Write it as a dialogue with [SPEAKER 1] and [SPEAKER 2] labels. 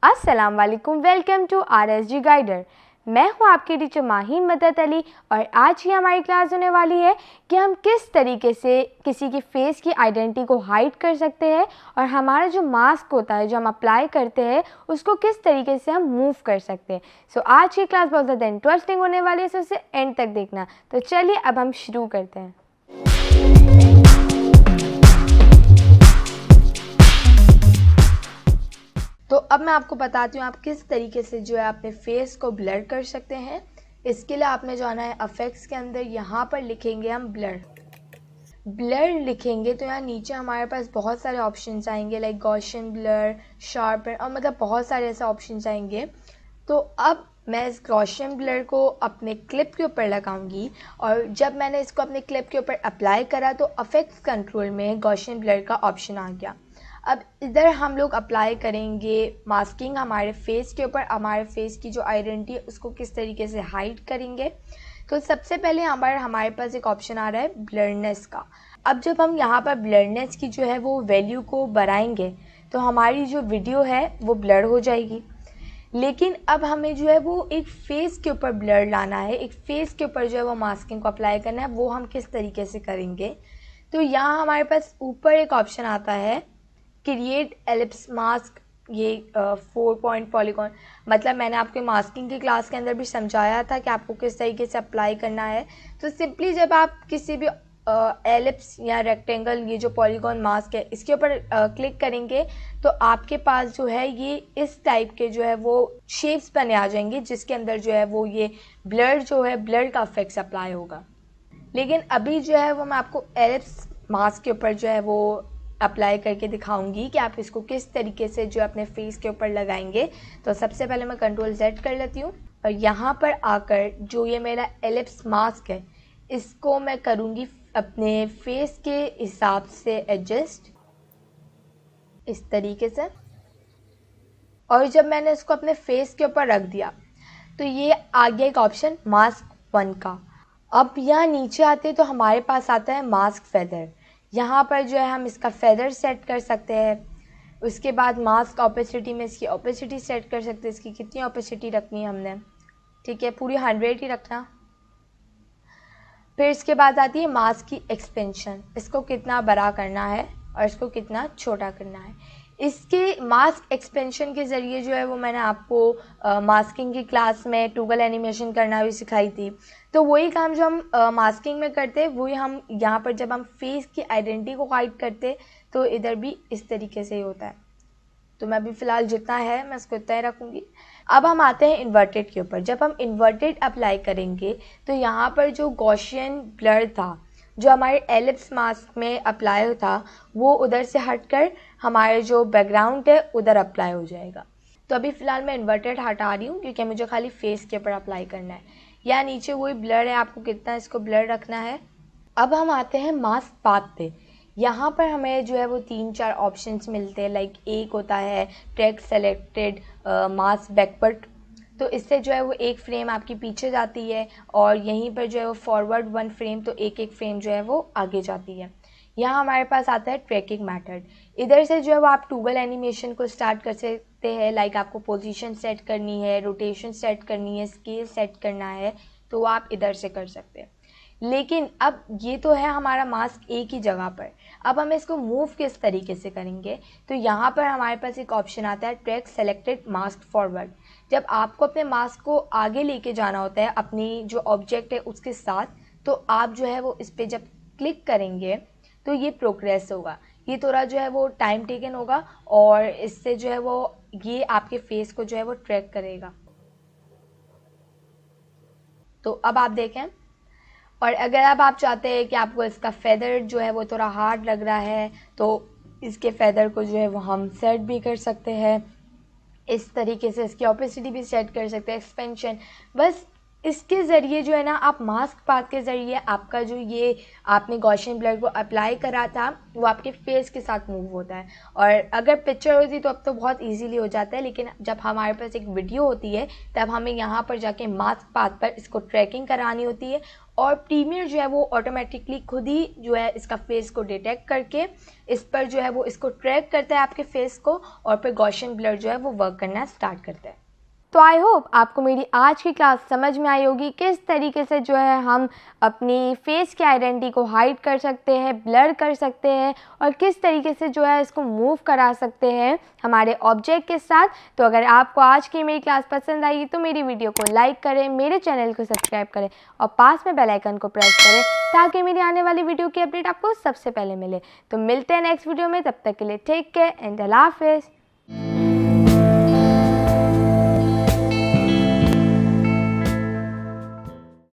[SPEAKER 1] अस्सलाम वालेकुम, welcome to RSG guider. मैं हूं आपकी टीचर माहीन मदद अली और आज ही हमारी क्लास होने वाली है कि हम किस तरीके से किसी की फेस की आइडेंटिटी को हाइड कर सकते हैं और हमारा जो मास्क होता है जो हम अप्लाई करते हैं उसको किस तरीके से हम मूव कर सकते हैं। सो आज की क्लास बहुत ज़्यादा इंटरेस्टिंग होने वाली है, सो उसे एंड तक देखना। तो चलिए अब हम शुरू करते हैं। तो अब मैं आपको बताती हूँ आप किस तरीके से जो है अपने फेस को ब्लर कर सकते हैं। इसके लिए आपने जो आना है इफेक्ट्स के अंदर, यहाँ पर लिखेंगे हम ब्लर लिखेंगे तो यहाँ नीचे हमारे पास बहुत सारे ऑप्शंस आएंगे लाइक गॉसियन ब्लर, शार्पन और मतलब बहुत सारे ऐसे ऑप्शंस आएंगे। तो अब मैं इस गॉसियन ब्लर को अपने क्लिप के ऊपर लगाऊंगी और जब मैंने इसको अपने क्लिप के ऊपर अप्लाई करा तो इफेक्ट्स कंट्रोल में गॉसियन ब्लर का ऑप्शन आ गया। अब इधर हम लोग अप्लाई करेंगे मास्किंग हमारे फेस के ऊपर, हमारे फेस की जो आइडेंटिटी है उसको किस तरीके से हाइड करेंगे। तो सबसे पहले हमारे पास एक ऑप्शन आ रहा है ब्लरनेस का। अब जब हम यहाँ पर ब्लरनेस की जो है वो वैल्यू को बढ़ाएंगे तो हमारी जो वीडियो है वो ब्लर हो जाएगी। लेकिन अब हमें जो है वो एक फेस के ऊपर ब्लर लाना है, एक फेस के ऊपर जो है वो मास्किंग को अप्लाई करना है। वो हम किस तरीके से करेंगे, तो यहाँ हमारे पास ऊपर एक ऑप्शन आता है क्रिएट एलिप्स मास्क, ये 4 पॉइंट पॉलीगॉन। मतलब मैंने आपको मास्किंग की क्लास के अंदर भी समझाया था कि आपको किस तरीके से अप्लाई करना है। तो सिंपली जब आप किसी भी एलिप्स या रेक्टेंगल, ये जो पॉलीगॉन मास्क है इसके ऊपर क्लिक करेंगे तो आपके पास जो है ये इस टाइप के जो है वो शेप्स बने आ जाएंगे जिसके अंदर जो है वो ये ब्लर जो है ब्लर का इफेक्ट अप्लाई होगा। लेकिन अभी जो है वो मैं आपको एलिप्स मास्क के ऊपर जो है वो अप्लाई करके दिखाऊंगी कि आप इसको किस तरीके से जो अपने फेस के ऊपर लगाएंगे। तो सबसे पहले मैं कंट्रोल Z कर लेती हूँ और यहाँ पर आकर जो ये मेरा एलिप्स मास्क है इसको मैं करूँगी अपने फेस के हिसाब से एडजस्ट इस तरीके से। और जब मैंने इसको अपने फेस के ऊपर रख दिया तो ये आ गया एक ऑप्शन मास्क 1 का। अब यहाँ नीचे आते तो हमारे पास आता है मास्क फेदर। यहाँ पर जो है हम इसका फेदर सेट कर सकते हैं। उसके बाद मास्क ओपेसिटी में इसकी ओपेसिटी सेट कर सकते हैं, इसकी कितनी ओपेसिटी रखनी है हमने, ठीक है पूरी 100 ही रखना। फिर इसके बाद आती है मास्क की एक्सपेंशन, इसको कितना बड़ा करना है और इसको कितना छोटा करना है। इसके मास्क एक्सपेंशन के ज़रिए जो है वो मैंने आपको मास्किंग की क्लास में टूगल एनिमेशन करना भी सिखाई थी। तो वही काम जो हम मास्किंग में करते हैं वही हम यहाँ पर जब हम फेस की आइडेंटिटी को हाइड करते तो इधर भी इस तरीके से ही होता है। तो मैं अभी फ़िलहाल जितना है मैं इसको इतना ही रखूँगी। अब हम आते हैं इन्वर्टेड के ऊपर। जब हम इन्वर्टेड अप्लाई करेंगे तो यहाँ पर जो गॉसियन ब्लर था जो हमारे एलिप्स मास्क में अप्लाई था वो उधर से हटकर हमारे जो बैकग्राउंड है उधर अप्लाई हो जाएगा। तो अभी फ़िलहाल मैं इन्वर्टेड हटा रही हूँ क्योंकि मुझे खाली फेस के ऊपर अप्लाई करना है। या नीचे वही ब्लर है, आपको कितना इसको ब्लर रखना है। अब हम आते हैं मास्क पाथ पे। यहाँ पर हमें जो है वो 3-4 ऑप्शंस मिलते हैं। लाइक एक होता है ट्रैक सेलेक्टेड मास्क बैकवर्ड, तो इससे जो है वो एक फ्रेम आपकी पीछे जाती है और यहीं पर जो है वो फॉरवर्ड 1 फ्रेम, तो एक एक फ्रेम जो है वो आगे जाती है। यहाँ हमारे पास आता है ट्रैकिंग मेथड। इधर से जो है वो आप टूगल एनिमेशन को स्टार्ट कर सकते हैं। लाइक आपको पोजीशन सेट करनी है, रोटेशन सेट करनी है, स्केल सेट करना है, तो आप इधर से कर सकते हैं। लेकिन अब ये तो है हमारा मास्क एक ही जगह पर। अब हम इसको मूव किस तरीके से करेंगे, तो यहाँ पर हमारे पास एक ऑप्शन आता है ट्रैक सेलेक्टेड मास्क फॉरवर्ड। जब आपको अपने मास्क को आगे लेके जाना होता है अपनी जो ऑब्जेक्ट है उसके साथ, तो आप जो है वो इस पर जब क्लिक करेंगे तो ये प्रोग्रेस होगा। ये थोड़ा जो है वो टाइम टेकन होगा और इससे जो है वो ये आपके फेस को जो है वो ट्रैक करेगा। तो अब आप देखें, और अगर अब आप चाहते हैं कि आपको इसका फेदर जो है वो थोड़ा हार्ड लग रहा है तो इसके फेदर को जो है वो हम सेट भी कर सकते हैं इस तरीके से। इसकी ओपेसिटी भी सेट कर सकते हैं, एक्सपेंशन। बस इसके ज़रिए जो है ना आप मास्क पाथ के ज़रिए आपका जो ये आपने गॉसियन ब्लर को अप्लाई करा था वो आपके फेस के साथ मूव होता है। और अगर पिक्चर होती तो अब तो बहुत इजीली हो जाता है, लेकिन जब हमारे पास एक वीडियो होती है तब हमें यहाँ पर जाके मास्क पाथ पर इसको ट्रैकिंग करानी होती है और प्रीमियर जो है वो ऑटोमेटिकली खुद ही जो है इसका फेस को डिटेक्ट करके इस पर जो है वो इसको ट्रैक करता है आपके फेस को, और फिर गॉसियन ब्लर जो है वो वर्क करना स्टार्ट करता है। तो आई होप आपको मेरी आज की क्लास समझ में आई होगी किस तरीके से जो है हम अपनी फेस की आइडेंटिटी को हाइड कर सकते हैं, ब्लर कर सकते हैं और किस तरीके से जो है इसको मूव करा सकते हैं हमारे ऑब्जेक्ट के साथ। तो अगर आपको आज की मेरी क्लास पसंद आई तो मेरी वीडियो को लाइक करें, मेरे चैनल को सब्सक्राइब करें और पास में बेल आइकन को प्रेस करें ताकि मेरी आने वाली वीडियो की अपडेट आपको सबसे पहले मिले। तो मिलते हैं नेक्स्ट वीडियो में, तब तक के लिए टेक केयर एंड अल्लाह हाफिज़।